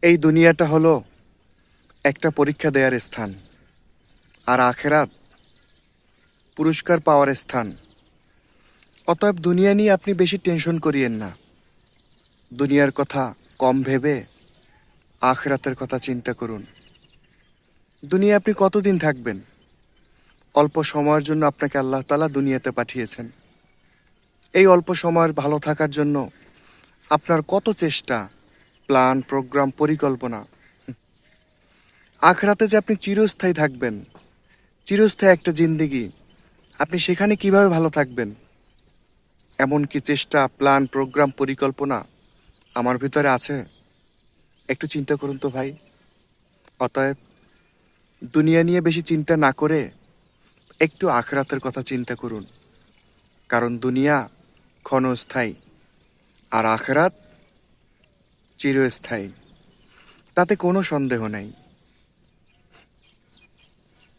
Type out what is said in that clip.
এই দুনিয়াটা হলো একটা পরীক্ষা দেওয়ার স্থান, আর আখেরাত পুরস্কার পাওয়ার স্থান। অতএব দুনিয়া নিয়ে আপনি বেশি টেনশন করিয়েন না। দুনিয়ার কথা কম ভেবে আখেরাতের কথা চিন্তা করুন। দুনিয়া আপনি কতদিন থাকবেন? অল্প সময়ের জন্য আপনাকে আল্লাহ তাআলা দুনিয়াতে পাঠিয়েছেন। এই অল্প সময়ের ভালো থাকার জন্য আপনার কত চেষ্টা, প্ল্যান, প্রোগ্রাম, পরিকল্পনা। আখেরাতে যে আপনি চিরস্থায়ী থাকবেন, চিরস্থায়ী একটা জিন্দেগি, আপনি সেখানে কিভাবে ভালো থাকবেন? এমন কি চেষ্টা, প্ল্যান, প্রোগ্রাম, পরিকল্পনা আমার ভিতরে আছে? একটু চিন্তা করুন তো ভাই। অতএব দুনিয়া নিয়ে বেশি চিন্তা না করে একটু আখেরাতের কথা চিন্তা করুন। কারণ দুনিয়া ক্ষণস্থায়ী, আর আখেরাত চিরস্থায়ী। তাতে কোনো সন্দেহ নেই।